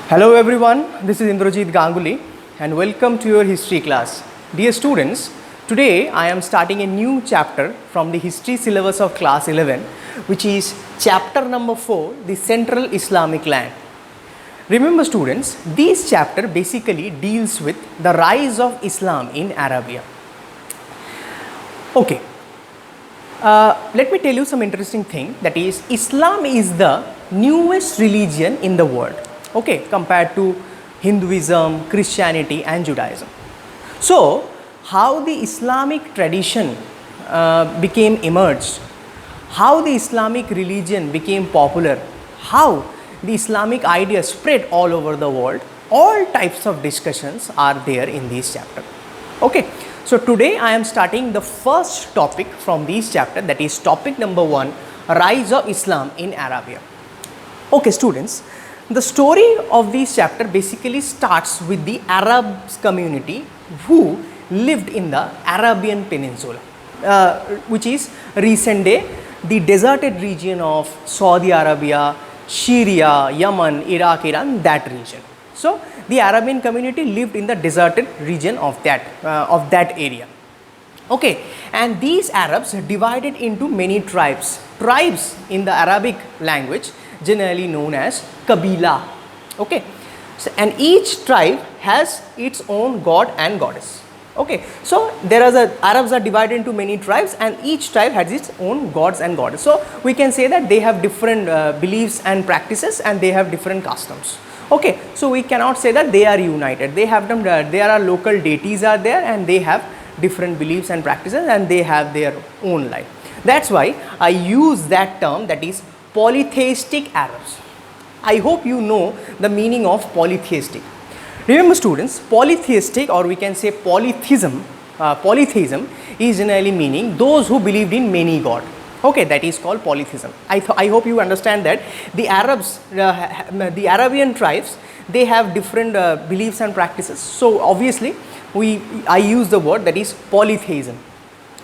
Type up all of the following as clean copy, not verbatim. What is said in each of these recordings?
Hello everyone, this is Indrajit Ganguly and welcome to your history class. Dear students, today I am starting a new chapter from the history syllabus of class 11, which is chapter number 4, the Central Islamic Land. Remember students, this chapter basically deals with the rise of Islam in Arabia. Okay, let me tell you some interesting thing, that is Islam is the newest religion in the world, okay, compared to Hinduism, Christianity and Judaism. So how the Islamic tradition became emerged, how the Islamic religion became popular, how the Islamic idea spread all over the world, all types of discussions are there in this chapter. Okay, so today I am starting the first topic from this chapter, that is topic number 1, rise of Islam in Arabia. Okay students, the story of this chapter basically starts with the Arab community who lived in the Arabian Peninsula, which is recent day the deserted region of Saudi Arabia, Syria, Yemen, Iraq, Iran, that region. So the Arabian community lived in the deserted region of that area. Okay, and these Arabs divided into many tribes. Tribes in the Arabic language generally known as Kabila. Okay, so, and each tribe has its own god and goddess. Okay, so Arabs are divided into many tribes and each tribe has its own gods and goddess. So we can say that they have different beliefs and practices and they have different customs. Okay, so we cannot say that they are united. They have them, there are local deities are there and they have different beliefs and practices and they have their own life. That's why I use that term, that is polytheistic Arabs. I hope you know the meaning of polytheistic. Remember students, polytheistic, or we can say polytheism is generally meaning those who believed in many gods. Okay, that is called polytheism. I hope you understand that the Arabs, the Arabian tribes, they have different beliefs and practices. So obviously I use the word that is polytheism.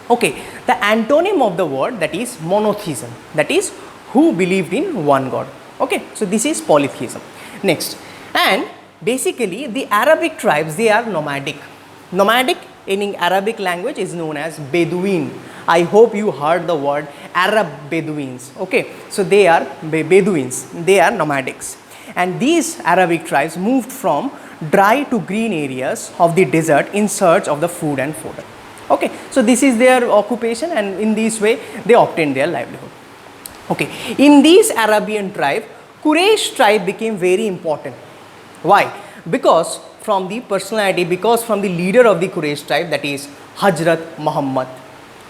Okay, the antonym of the word, that is monotheism, that is who believed in one god. Okay, so this is polytheism. Next, and basically the Arabic tribes, they are nomadic. Nomadic in Arabic language is known as Bedouin. I hope you heard the word Arab Bedouins. Okay, so they are Bedouins, they are nomadics. And these Arabic tribes moved from dry to green areas of the desert in search of the food and fodder. Okay, so this is their occupation and in this way they obtained their livelihood. Okay, in these Arabian tribe, Quraysh tribe became very important. Why? Because from the personality, because from the leader of the Quraysh tribe, that is Hazrat Muhammad.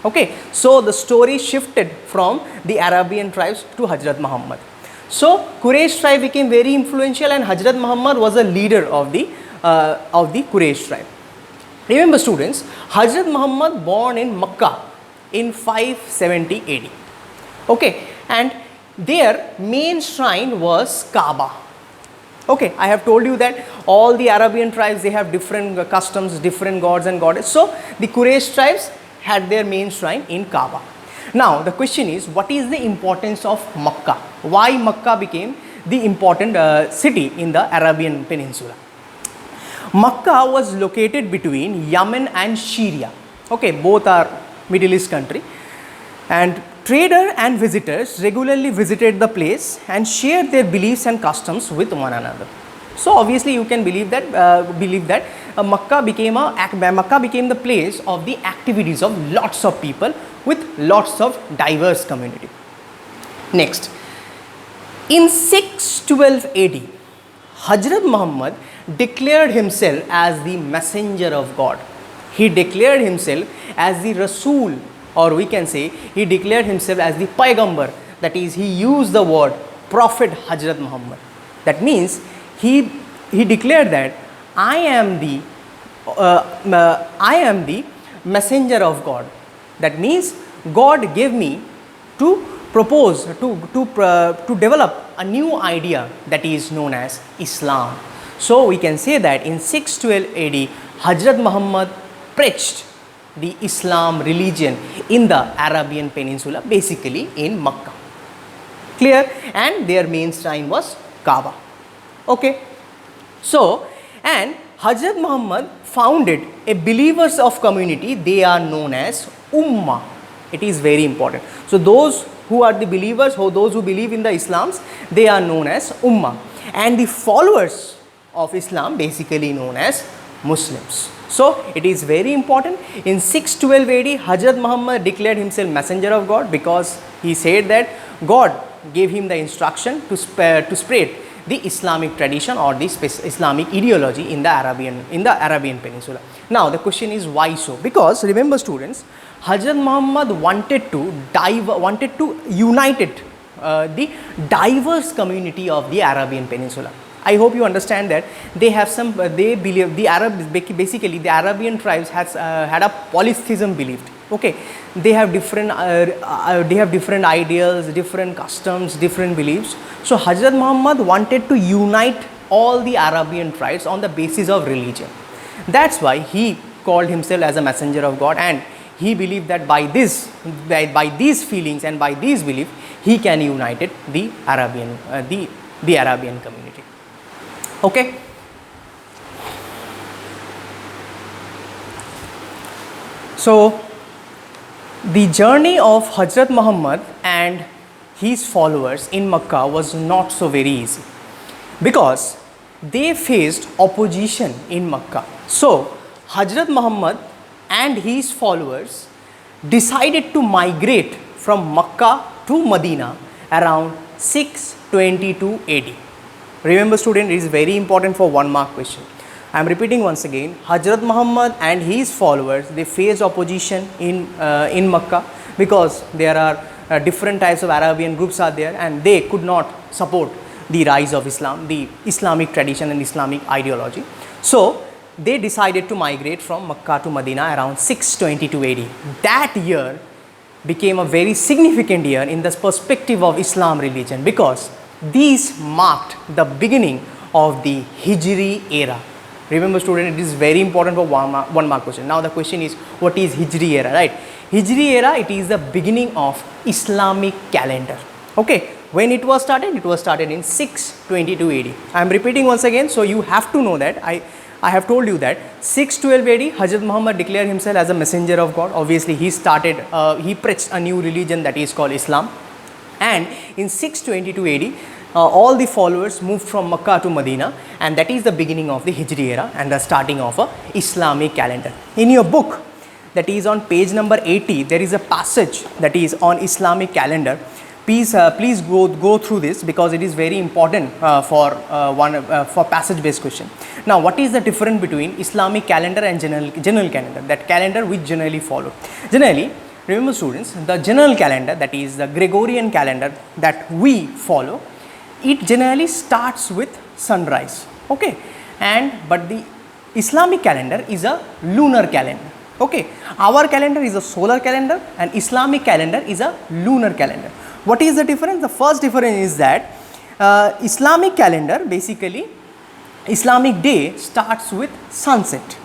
Okay, so the story shifted from the Arabian tribes to Hazrat Muhammad. So Quraysh tribe became very influential and Hazrat Muhammad was a leader of the Quraysh tribe. Remember students, Hazrat Muhammad born in Makkah in 570 AD. Okay, and their main shrine was Kaaba. Okay, I have told you that all the Arabian tribes, they have different customs, different gods and goddesses. So the Quraysh tribes had their main shrine in Kaaba. Now the question is, what is the importance of Makkah? Why Makkah became the important city in the Arabian Peninsula? Makkah was located between Yemen and Syria. Okay, both are Middle East country, and traders and visitors regularly visited the place and shared their beliefs and customs with one another. So obviously you can believe that Makkah became the place of the activities of lots of people with lots of diverse community. Next, in 612 AD, Hazrat Muhammad declared himself as the messenger of God. He declared himself as the Rasul, or we can say he declared himself as the Paigambar, that is he used the word Prophet Hazrat Muhammad. That means he declared that I am the messenger of God. That means God gave me to propose, to develop a new idea that is known as Islam. So we can say that in 612 AD, Hazrat Muhammad preached the Islam religion in the Arabian Peninsula, basically in Makkah. Clear? And their main shrine was Kaaba. Okay. So, and Hazrat Muhammad founded a believers of community, they are known as Ummah. It is very important. So, those who are the believers, or those who believe in the Islams, they are known as Ummah. And the followers of Islam basically known as Muslims. So, it is very important. In 612 AD, Hazrat Muhammad declared himself messenger of God because he said that God gave him the instruction to spread the Islamic tradition or the Islamic ideology in the Arabian Peninsula. Now the question is, why so? Because remember students, Hazrat Muhammad wanted to unite the diverse community of the Arabian Peninsula. I hope you understand that they believe the basically the Arabian tribes had a polytheism belief. Okay, they have different ideals, different customs, different beliefs. So Hazrat Muhammad wanted to unite all the Arabian tribes on the basis of religion. That's why he called himself as a messenger of God, and he believed that by these feelings and by these beliefs, he can unite the Arabian community. Okay. So the journey of Hazrat Muhammad and his followers in Makkah was not so very easy because they faced opposition in Makkah. So Hazrat Muhammad and his followers decided to migrate from Makkah to Medina around 622 AD. Remember student, it is very important for 1 mark question. I am repeating once again, Hazrat Muhammad and his followers, they faced opposition in Makkah because there are different types of Arabian groups are there, and they could not support the rise of Islam, the Islamic tradition and Islamic ideology. So they decided to migrate from Makkah to Medina around 622 AD. That year became a very significant year in the perspective of Islam religion because these marked the beginning of the Hijri era. Remember student, it is very important for 1 mark question. Now the question is, what is Hijri era, right? Hijri era, it is the beginning of Islamic calendar. Okay, when it was started in 622 AD. I am repeating once again, so you have to know that I have told you that 612 AD, Hazrat Muhammad declared himself as a messenger of God. Obviously, he preached a new religion that is called Islam. And in 622 AD, all the followers moved from Makkah to Medina, and that is the beginning of the Hijri era and the starting of a Islamic calendar. In your book, that is on page number 80, there is a passage that is on Islamic calendar. Please go through this because it is very important for passage based question. Now, what is the difference between Islamic calendar and general calendar? That calendar which generally follow. Generally, remember students, the general calendar, that is the Gregorian calendar that we follow, it generally starts with sunrise. Okay, but the Islamic calendar is a lunar calendar. Okay, our calendar is a solar calendar and Islamic calendar is a lunar calendar. What is the difference? The first difference is that Islamic calendar, basically Islamic day starts with sunset.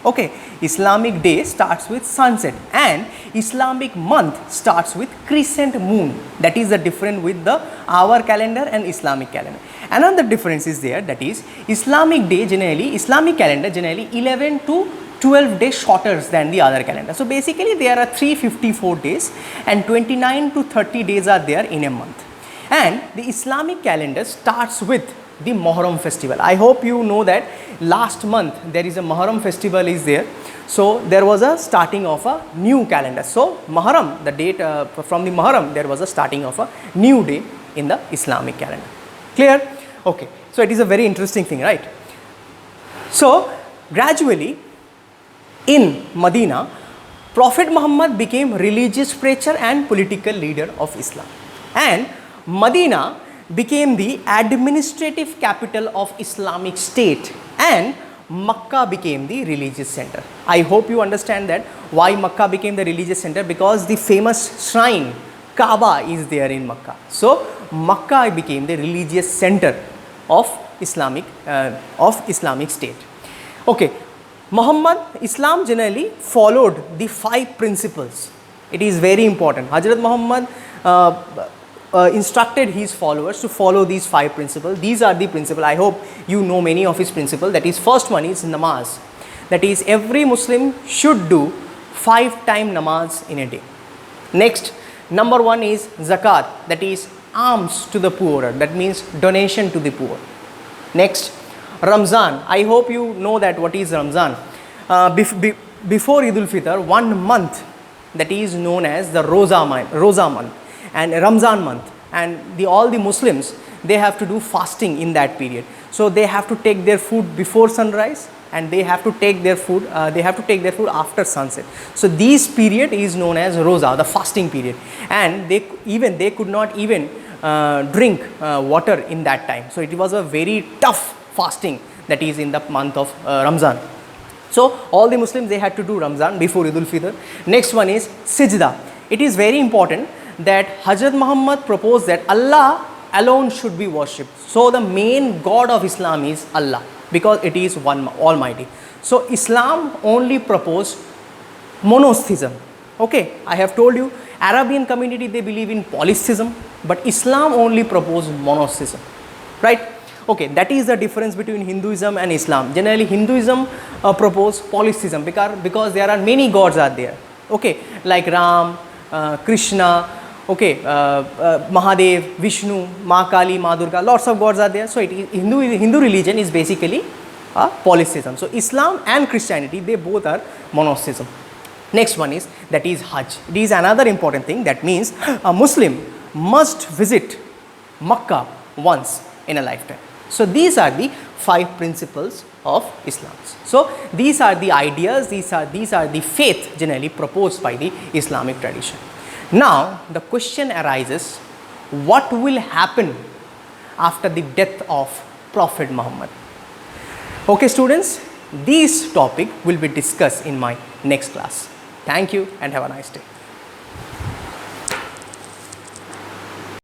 Okay, Islamic day starts with sunset and Islamic month starts with crescent moon. That is the difference with our calendar and Islamic calendar. Another difference is there, that is Islamic calendar generally 11 to 12 days shorter than the other calendar. So basically there are 354 days and 29 to 30 days are there in a month. And the Islamic calendar starts with the Muharram festival. I hope you know that last month there is a Muharram festival is there. So there was a starting of a new calendar. So Muharram, the date from the Muharram, there was a starting of a new day in the Islamic calendar. Clear? Okay. So it is a very interesting thing, right? So gradually in Medina, Prophet Muhammad became religious preacher and political leader of Islam. And Medina became the administrative capital of Islamic State and Makkah became the religious center. I hope you understand that why Makkah became the religious center, because the famous shrine Kaaba is there in Makkah. So Makkah became the religious center of Islamic State. Okay, Islam generally followed the 5 principles. It is very important. Hazrat Muhammad instructed his followers to follow these 5 principles. These are the principles. I hope you know many of his principles. That is, first one is namaz. That is, every Muslim should do 5 times namaz in a day. Next, number 1 is zakat. That is alms to the poor. That means donation to the poor. Next, Ramzan. I hope you know that what is Ramzan. Before Eid al-Fitr, 1 month that is known as the Roza month and Ramzan month, and all the Muslims, they have to do fasting in that period. So they have to take their food before sunrise, and they have to take their food after sunset. So this period is known as Roza, the fasting period, and they could not even drink water in that time. So it was a very tough fasting that is in the month of Ramzan. So all the Muslims, they had to do Ramzan before Eid al-Fitr. Next one is Sijda. It is very important that Hazrat Muhammad proposed that Allah alone should be worshipped. So the main God of Islam is Allah, because it is one Almighty. So Islam only proposed monotheism. Okay, I have told you, Arabian community, they believe in polytheism, but Islam only proposed monotheism, right? Okay, that is the difference between Hinduism and Islam. Generally, Hinduism propose polytheism because there are many gods are there. Okay, like Ram, Krishna, okay, Mahadev, Vishnu, Ma Kali, Ma Durga, lots of gods are there. So it is Hindu religion is basically polytheism. So Islam and Christianity, they both are monotheism. Next one is Hajj. It is another important thing. That means a Muslim must visit Makkah once in a lifetime. So these are the 5 principles of Islam. So these are the ideas, these are the faith generally proposed by the Islamic tradition. Now the question arises, what will happen after the death of Prophet Muhammad? Okay students, this topic will be discussed in my next class. Thank you and have a nice day.